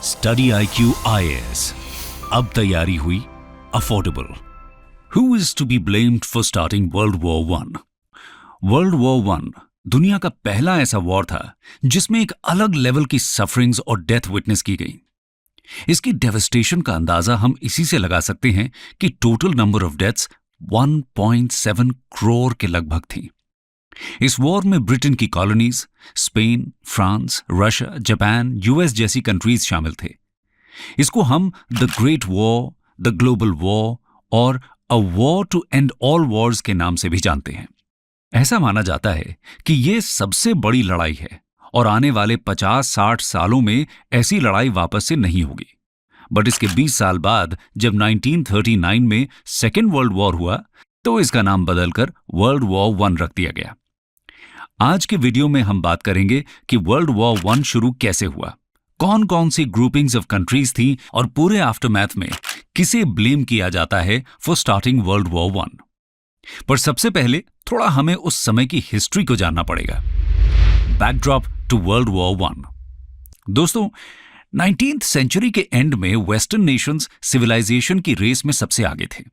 Study IQ IAS, अब तैयारी हुई affordable. Who is to be blamed for starting World War I? World War I दुनिया का पहला ऐसा वॉर था जिसमें एक अलग लेवल की सफरिंग्स और डेथ विटनेस की गई। इसकी डेवस्टेशन का अंदाजा हम इसी से लगा सकते हैं कि total number of deaths 1.7 crore के लगभग थी। इस वॉर में ब्रिटेन की colonies, Spain, France, Russia, Japan, US जैसी कंट्रीज शामिल थे। इसको हम the great war, the global war और a war to end all wars के नाम से भी जानते हैं। ऐसा माना जाता है कि ये सबसे बड़ी लड़ाई है और आने वाले 50-60 सालों में ऐसी लड़ाई वापस से नहीं होगी। बट इसके 20 साल बाद जब 1939 में सेकेंड वर्ल्ड वॉर हुआ तो इसका नाम बदलकर वर्ल्ड वॉर I रख दिया गया। आज के वीडियो में हम बात करेंगे कि वर्ल्ड वॉर I शुरू कैसे हुआ, कौन कौन सी ग्रुपिंग्स ऑफ कंट्रीज थी और पूरे आफ्टरमैथ में किसे ब्लेम किया जाता है for starting world war I। पर सबसे पहले थोड़ा हमें उस समय की हिस्ट्री को जानना पड़ेगा। Backdrop to world war I। दोस्तों, 19th सेंचुरी के एंड में वेस्टर्न नेशंस सिविलाइजेशन की रेस में सबसे आगे थे।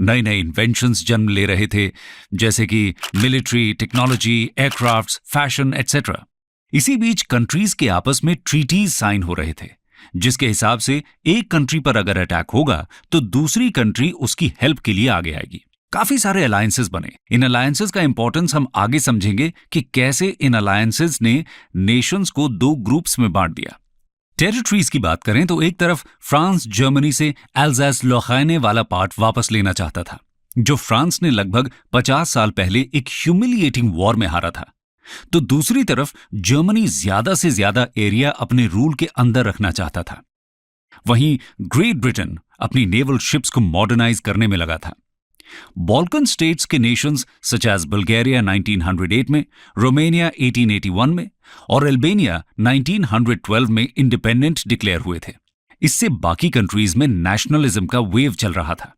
नए नए इन्वेंशंस जन्म ले रहे थे, जैसे कि military, technology, aircrafts, fashion etcetera. इसी बीच कंट्रीज के आपस में ट्रीटीज साइन हो रहे थे, जिसके हिसाब से एक कंट्री पर अगर अटैक होगा तो दूसरी कंट्री उसकी हेल्प के लिए आगे आएगी। काफी सारे अलायंसेस बने। इन अलायंसेस का इंपॉर्टेंस हम आगे समझेंगे कि कैसे इन अलायंसेस ने नेशंस को 2 ग्रुप्स में बांट दिया। टेरिटरीज की बात करें तो एक तरफ फ्रांस जर्मनी से एल्जास-लॉरेन वाला पार्ट वापस लेना चाहता था, जो फ्रांस ने लगभग 50 साल पहले एक ह्यूमिलिएटिंग वॉर में हारा था। तो दूसरी तरफ जर्मनी ज्यादा से ज्यादा एरिया अपने रूल के अंदर रखना चाहता था। वहीं ग्रेट ब्रिटेन अपनी नेवल शिप्स को मॉडर्नाइज करने में लगा था। बॉल्कन स्टेट्स के नेशंस सच एज बुल्गारिया 1908 में, रोमानिया 1881 में और अल्बानिया 1912 में इंडिपेंडेंट डिक्लेयर हुए थे। इससे बाकी कंट्रीज में नेशनलिज्म का वेव चल रहा था।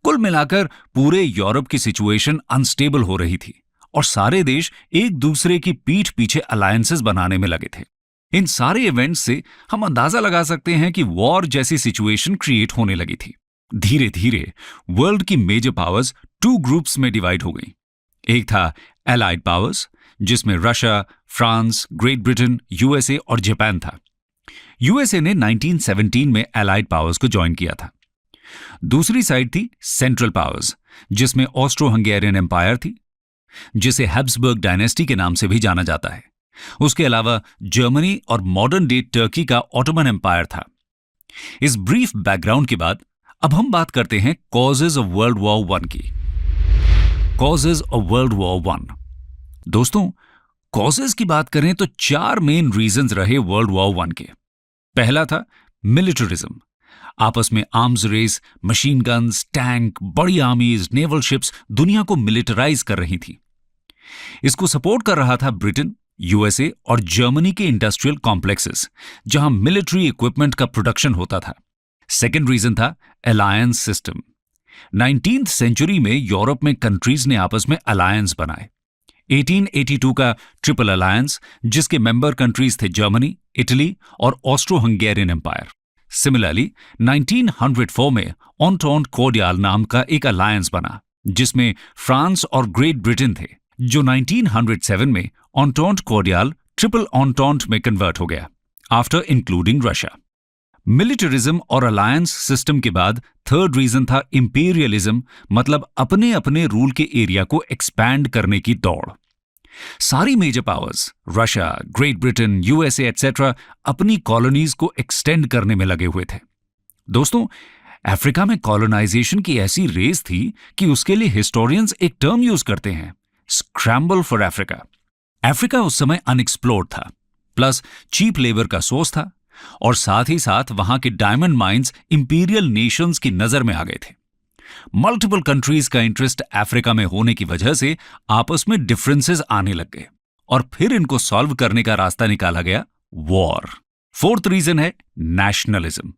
कुल मिलाकर पूरे यूरोप की सिचुएशन अनस्टेबल हो रही थी और सारे देश एक दूसरे की पीठ पीछे अलायंसेस बनाने में लगे थे। इन सारे इवेंट्स से हम अंदाजा लगा सकते हैं कि वॉर जैसी सिचुएशन क्रिएट होने लगी थी। धीरे धीरे वर्ल्ड की मेजर पावर्स 2 ग्रुप्स में डिवाइड हो गई। एक था एलाइड पावर्स, जिसमें Russia, France, great Britain, USA और जापान था। यूएसए ने 1917 में एलाइड पावर्स को ज्वाइन किया था। दूसरी साइड थी सेंट्रल पावर्स, जिसमें ऑस्ट्रो हंगेरियन एम्पायर थी, जिसे हैब्सबर्ग डायनेस्टी के नाम से भी जाना जाता है। उसके अलावा जर्मनी और मॉडर्न डे टर्की का ऑटोमन एम्पायर था। इस ब्रीफ बैकग्राउंड के बाद अब हम बात करते हैं causes of world war I की। Causes of world war I। दोस्तों, कॉजेज की बात करें तो 4 मेन रीजंस रहे वर्ल्ड वॉर I के। पहला था मिलिटरिज्म। आपस में arms race, machine guns, tank, बड़ी आर्मीज, नेवल शिप्स दुनिया को मिलिटराइज कर रही थी। इसको सपोर्ट कर रहा था ब्रिटेन, यूएसए और जर्मनी के इंडस्ट्रियल कॉम्प्लेक्सेस, जहां मिलिट्री इक्विपमेंट का प्रोडक्शन होता था। सेकेंड रीजन था अलायंस सिस्टम। 19th सेंचुरी में यूरोप में कंट्रीज ने आपस में अलायंस बनाए। 1882 का ट्रिपल अलायंस, जिसके मेंबर कंट्रीज थे जर्मनी, इटली और ऑस्ट्रो हंगेरियन एम्पायर। सिमिलरली 1904 में एंटॉन्टे कॉर्डियल नाम का एक अलायंस बना, जिसमें फ्रांस और ग्रेट ब्रिटेन थे, जो 1907 में एंटॉन्टे कॉर्डियल ट्रिपल एंटॉन्टे में कन्वर्ट हो गया, आफ्टर इंक्लूडिंग रशिया। मिलिटरिज्म और अलायंस सिस्टम के बाद थर्ड रीजन था इंपीरियलिज्म, मतलब अपने अपने रूल के एरिया को एक्सपैंड करने की दौड़। सारी major powers, Russia, Great Britain, USA etcetera, अपनी कॉलोनीज को एक्सटेंड करने में लगे हुए थे। दोस्तों, अफ्रीका में कॉलोनाइजेशन की ऐसी रेस थी कि उसके लिए हिस्टोरियंस एक टर्म यूज करते हैं, स्क्रैम्बल फॉर अफ्रीका। अफ्रीका उस समय अनएक्सप्लोर्ड था, प्लस चीप लेबर का सोर्स था और साथ ही साथ वहां के डायमंड माइंस इंपीरियल नेशंस की नजर में आ गए थे। मल्टीपल कंट्रीज का इंटरेस्ट अफ्रीका में होने की वजह से आपस में डिफरेंसेस आने लग गए और फिर इनको सॉल्व करने का रास्ता निकाला गया वॉर। फोर्थ रीजन है नेशनलिज्म।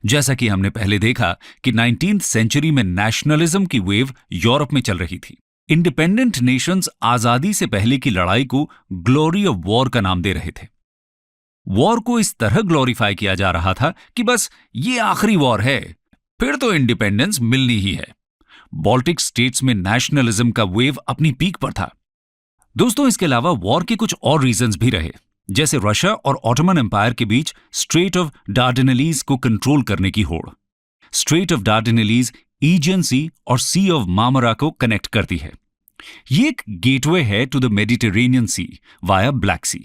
जैसा कि हमने पहले देखा कि 19th सेंचुरी में नेशनलिज्म की वेव यूरोप में चल रही थी। इंडिपेंडेंट नेशंस आजादी से पहले की लड़ाई को ग्लोरी ऑफ वॉर का नाम दे रहे थे। वॉर को इस तरह ग्लोरीफाई किया जा रहा था कि बस ये आखिरी वॉर है, फिर तो इंडिपेंडेंस मिलनी ही है। बाल्टिक स्टेट्स में नेशनलिज्म का वेव अपनी पीक पर था। दोस्तों, इसके अलावा वॉर के कुछ और रीजंस भी रहे, जैसे रशिया और ऑटोमन एम्पायर के बीच स्ट्रेट ऑफ डार्डेनेलीज को कंट्रोल करने की होड़। स्ट्रेट ऑफ डार्डेनेलीज ईजियन सी और सी ऑफ मार्मरा को कनेक्ट करती है। ये एक गेटवे है to the Mediterranean Sea via Black Sea.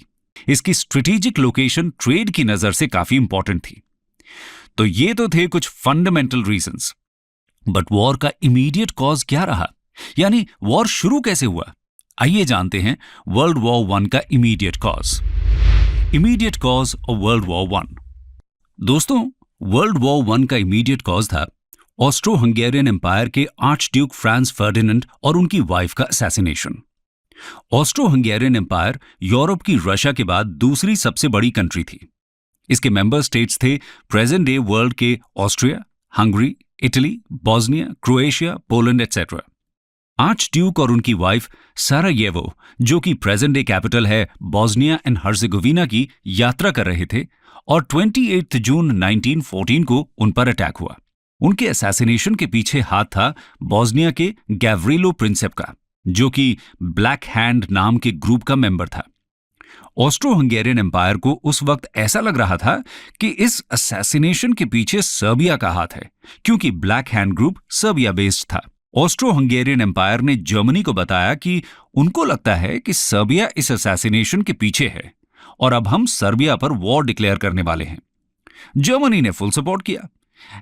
इसकी स्ट्रेटेजिक लोकेशन ट्रेड की नजर से काफी इंपॉर्टेंट थी। तो ये तो थे कुछ फंडामेंटल रीजंस, बट वॉर का इमीडिएट कॉज क्या रहा, यानी वॉर शुरू कैसे हुआ? आइए जानते हैं वर्ल्ड वॉर 1 का immediate cause. Immediate cause of world war 1। दोस्तों, वर्ल्ड वॉर 1 का इमीडिएट कॉज था ऑस्ट्रो हंगेरियन एम्पायर के आर्च ड्यूक फ्रांस फर्डिनेंड और उनकी वाइफ का assassination. Austro Hungarian empire Europe की रशिया के बाद दूसरी सबसे बड़ी कंट्री थी। इसके मेंबर स्टेट्स थे प्रेजेंट डे वर्ल्ड के Austria, Hungary, Italy, Bosnia, Croatia, Poland etcetera. Archduke और उनकी वाइफ सारायेवो, जो कि प्रेजेंट डे कैपिटल है बॉस्निया एंड हर्जेगोविना की, यात्रा कर रहे थे और 28 जून 1914 को उन पर अटैक हुआ। उनके असैसिनेशन के पीछे हाथ था बॉस्निया के गैव्रिलो प्रिंसेप का, जो कि ब्लैक हैंड नाम के ग्रुप का मेंबर था। ऑस्ट्रो हंगेरियन एम्पायर को उस वक्त ऐसा लग रहा था कि इस असैसिनेशन के पीछे सर्बिया का हाथ है, क्योंकि black hand group Serbia based था। ऑस्ट्रो हंगेरियन एम्पायर ने जर्मनी को बताया कि उनको लगता है कि सर्बिया इस असैसिनेशन के पीछे है और अब हम सर्बिया पर वॉर डिक्लेयर करने वाले हैं। जर्मनी ने फुल सपोर्ट किया।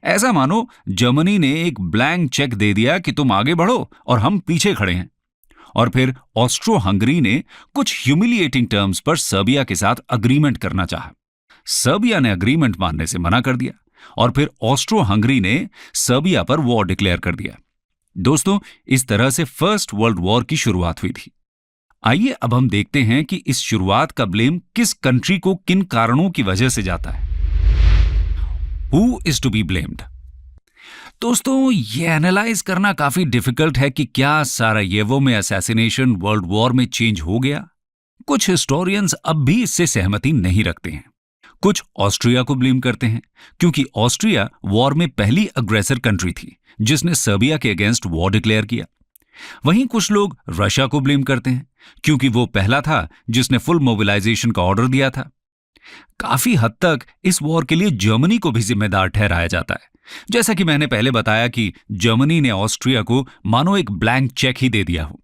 ऐसा मानो जर्मनी ने एक ब्लैंक चेक दे दिया कि तुम आगे बढ़ो और हम पीछे खड़े हैं। और फिर ऑस्ट्रो हंगरी ने कुछ ह्यूमिलिएटिंग टर्म्स पर सर्बिया के साथ अग्रीमेंट करना चाहा। सर्बिया ने अग्रीमेंट मानने से मना कर दिया और फिर ऑस्ट्रो हंगरी ने सर्बिया पर वॉर डिक्लेयर कर दिया। दोस्तों, इस तरह से फर्स्ट वर्ल्ड वॉर की शुरुआत हुई थी। आइए अब हम देखते हैं कि इस शुरुआत का ब्लेम किस कंट्री को किन कारणों की वजह से जाता है। Who is to be blamed? दोस्तों, ये एनालाइज करना काफी डिफिकल्ट है कि क्या सारायेवो में असैसिनेशन वर्ल्ड वॉर में चेंज हो गया। कुछ हिस्टोरियंस अब भी इससे सहमति नहीं रखते हैं। कुछ ऑस्ट्रिया को ब्लेम करते हैं, क्योंकि ऑस्ट्रिया वॉर में पहली अग्रेसर कंट्री थी जिसने सर्बिया के अगेंस्ट वॉर डिक्लेयर किया। वहीं कुछ लोग रशिया को ब्लेम करते हैं, क्योंकि वो पहला था जिसने फुल मोबिलाइजेशन का ऑर्डर दिया था। काफी हद तक इस वॉर के लिए जर्मनी को भी जिम्मेदार ठहराया जाता है। जैसा कि मैंने पहले बताया कि जर्मनी ने ऑस्ट्रिया को मानो एक ब्लैंक चेक ही दे दिया हो।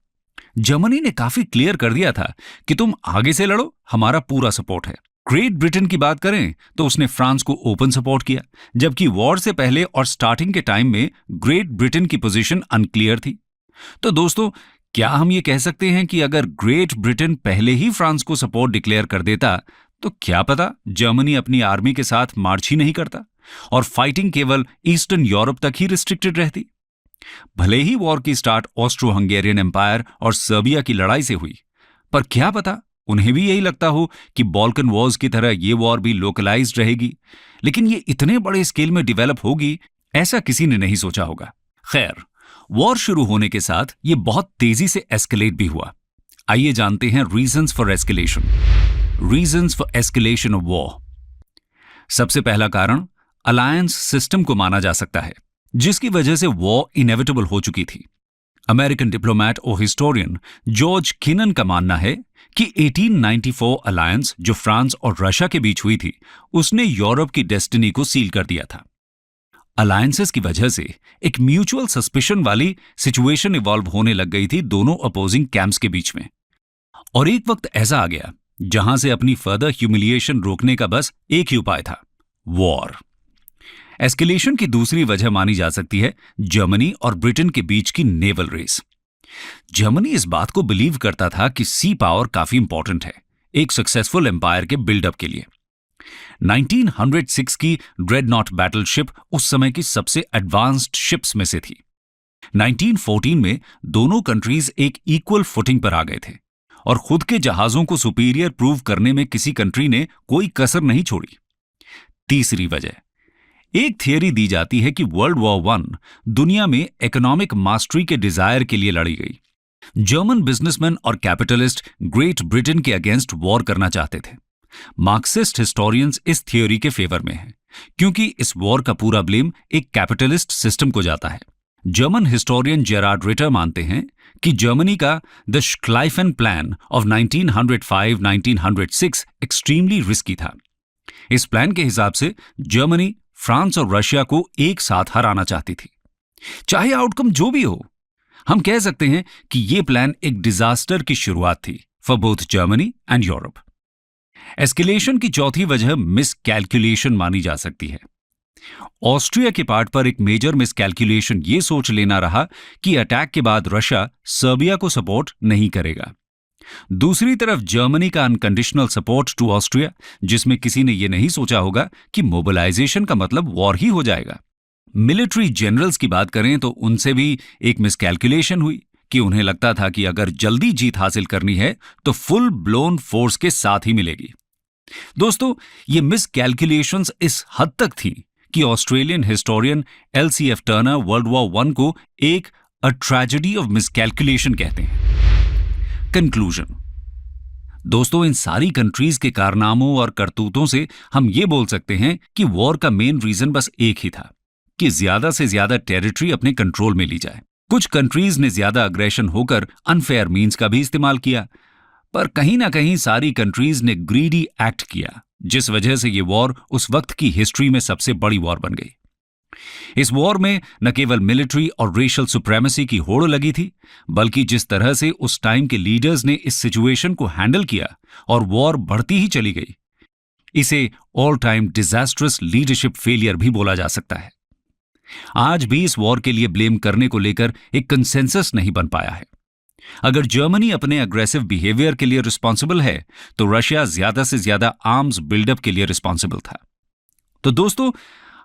जर्मनी ने काफी क्लियर कर दिया था कि तुम आगे से लड़ो, हमारा पूरा सपोर्ट है। ग्रेट ब्रिटेन की बात करें तो उसने फ्रांस को ओपन सपोर्ट किया, जबकि वॉर से पहले और स्टार्टिंग के टाइम में ग्रेट ब्रिटेन की पोजीशन अनक्लियर थी। तो दोस्तों, क्या हम ये कह सकते हैं कि अगर ग्रेट ब्रिटेन पहले ही फ्रांस को सपोर्ट डिक्लेयर कर देता तो क्या पता जर्मनी अपनी आर्मी के साथ मार्च ही नहीं करता और फाइटिंग केवल ईस्टर्न यूरोप तक ही रिस्ट्रिक्टेड रहती। भले ही वॉर की स्टार्ट ऑस्ट्रो हंगेरियन एम्पायर और सर्बिया की लड़ाई से हुई, पर क्या पता उन्हें भी यही लगता हो कि बाल्कन वॉर्स की तरह ये वॉर भी लोकलाइज्ड रहेगी, लेकिन ये इतने बड़े स्केल में डेवलप होगी ऐसा किसी ने नहीं सोचा होगा। खैर, वॉर शुरू होने के साथ ये बहुत तेजी से एस्केलेट भी हुआ। आइए जानते हैं reasons for escalation. Reasons for escalation of war. सबसे पहला कारण अलायंस सिस्टम को माना जा सकता है, जिसकी वजह से वॉर इनेविटेबल हो चुकी थी। अमेरिकन डिप्लोमैट और हिस्टोरियन जॉर्ज किनन का मानना है कि 1894 अलायंस जो फ्रांस और रशिया के बीच हुई थी, उसने यूरोप की डेस्टिनी को सील कर दिया था। अलायंसेस की वजह से एक म्यूचुअल सस्पिशन वाली सिचुएशन इवॉल्व होने लग गई थी दोनों अपोजिंग कैंप्स के बीच में। और एक वक्त ऐसा आ गया जहां से अपनी फर्दर ह्यूमिलिएशन रोकने का बस एक ही उपाय था, वॉर। एस्केलेशन की दूसरी वजह मानी जा सकती है जर्मनी और ब्रिटेन के बीच की नेवल रेस। जर्मनी इस बात को बिलीव करता था कि सी पावर काफी इंपॉर्टेंट है एक सक्सेसफुल एम्पायर के बिल्डअप के लिए। 1906 की ड्रेडनॉट बैटलशिप उस समय की सबसे एडवांस्ड शिप्स में से थी। 1914 में दोनों कंट्रीज एक इक्वल फुटिंग पर आ गए थे और खुद के जहाजों को सुपीरियर प्रूव करने में किसी कंट्री ने कोई कसर नहीं छोड़ी। तीसरी वजह, एक थियरी दी जाती है कि वर्ल्ड वॉर 1 दुनिया में इकोनॉमिक मास्टरी के डिजायर के लिए लड़ी गई। जर्मन बिजनेसमैन और कैपिटलिस्ट ग्रेट ब्रिटेन के अगेंस्ट वॉर करना चाहते थे, मार्क्सिस्ट हिस्टोरियंस इस थियोरी के फेवर में हैं, क्योंकि इस वॉर का पूरा ब्लेम एक कैपिटलिस्ट सिस्टम को जाता है। जर्मन हिस्टोरियन जेरार्ड रिटर मानते हैं कि जर्मनी का the Schlieffen plan of 1905-1906 extremely risky था। इस प्लान के हिसाब से जर्मनी फ्रांस और रशिया को एक साथ हराना चाहती थी। चाहे आउटकम जो भी हो, हम कह सकते हैं कि यह प्लान एक डिजास्टर की शुरुआत थी for both Germany and Europe. Escalation की चौथी वजह मिसकैलकुलेशन मानी जा सकती है। ऑस्ट्रिया के पार्ट पर एक मेजर मिसकैलकुलेशन ये सोच लेना रहा कि अटैक के बाद रशिया सर्बिया को सपोर्ट नहीं करेगा। दूसरी तरफ जर्मनी का अनकंडीशनल सपोर्ट टू ऑस्ट्रिया, जिसमें किसी ने यह नहीं सोचा होगा कि मोबिलाइजेशन का मतलब वॉर ही हो जाएगा। मिलिट्री जनरल्स की बात करें तो उनसे भी एक मिसकैलकुलेशन हुई कि उन्हें लगता था कि अगर जल्दी जीत हासिल करनी है तो फुल ब्लोन फोर्स के साथ ही मिलेगी। दोस्तों, ये मिसकैलकुलेशंस इस हद तक थी कि Australian historian LCF Turner world war I को एक अ ट्रेजेडी ऑफ मिसकैलकुलेशन कहते हैं। कंक्लूजन। दोस्तों, इन सारी कंट्रीज के कारनामों और करतूतों से हम ये बोल सकते हैं कि वॉर का मेन रीजन बस एक ही था कि ज्यादा से ज्यादा टेरिटरी अपने कंट्रोल में ली जाए। कुछ कंट्रीज ने ज्यादा अग्रेशन होकर अनफेयर मीन्स का भी इस्तेमाल किया, पर कहीं ना कहीं सारी कंट्रीज ने ग्रीडी एक्ट किया, जिस वजह से यह वॉर उस वक्त की हिस्ट्री में सबसे बड़ी वॉर बन गई। इस वॉर में न केवल मिलिट्री और रेशियल सुप्रीमेसी की होड़ लगी थी, बल्कि जिस तरह से उस टाइम के लीडर्स ने इस सिचुएशन को हैंडल किया और वॉर बढ़ती ही चली गई, इसे all time disastrous leadership failure भी बोला जा सकता है। आज भी इस वॉर के लिए ब्लेम करने को लेकर एक कंसेंसस नहीं बन पाया है। अगर जर्मनी अपने अग्रेसिव बिहेवियर के लिए रिस्पॉन्सिबल है, तो रशिया ज्यादा से ज्यादा आर्म्स बिल्डअप के लिए रिस्पॉन्सिबल था। तो दोस्तों,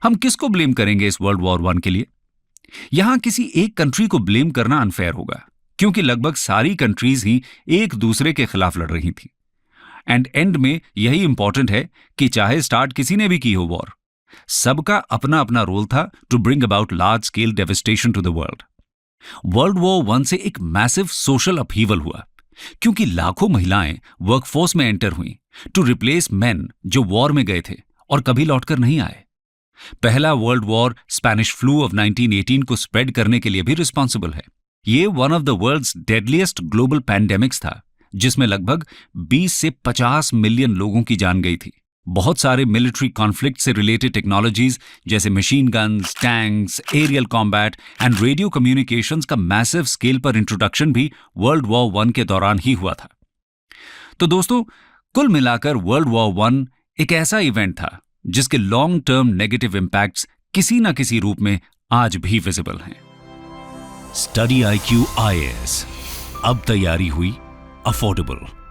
हम किसको ब्लेम करेंगे इस वर्ल्ड वॉर I के लिए? यहां किसी एक कंट्री को ब्लेम करना अनफेयर होगा, क्योंकि लगभग सारी कंट्रीज ही एक दूसरे के खिलाफ लड़ रही थी। एंड में यही इंपॉर्टेंट है कि चाहे स्टार्ट किसी ने भी की हो वॉर, सबका अपना अपना रोल था to bring about large scale devastation to the world. World war I से एक मैसिव सोशल अपहीवल हुआ, क्योंकि लाखों महिलाएं वर्कफोर्स में एंटर हुई टू रिप्लेस मेन जो वॉर में गए थे और कभी लौटकर नहीं आए। पहला world war Spanish flew off 1918 को स्प्रेड करने के लिए भी रिस्पॉन्सिबल है। ये one of the world's deadliest global pandemics था, जिसमें लगभग 20 से 50 मिलियन लोगों की जान गई थी। बहुत सारे मिलिट्री कॉन्फ्लिक्ट से रिलेटेड टेक्नोलॉजीज जैसे machine guns, tanks, aerial combat and radio communications का मैसिव स्केल पर इंट्रोडक्शन भी वर्ल्ड वॉर I के दौरान ही हुआ था। तो दोस्तों, कुल मिलाकर वर्ल्ड वॉर I एक ऐसा इवेंट था जिसके लॉन्ग टर्म नेगेटिव इंपैक्ट्स किसी न किसी रूप में आज भी विजिबल हैं। स्टडी IQ IAS, अब तैयारी हुई अफोर्डेबल।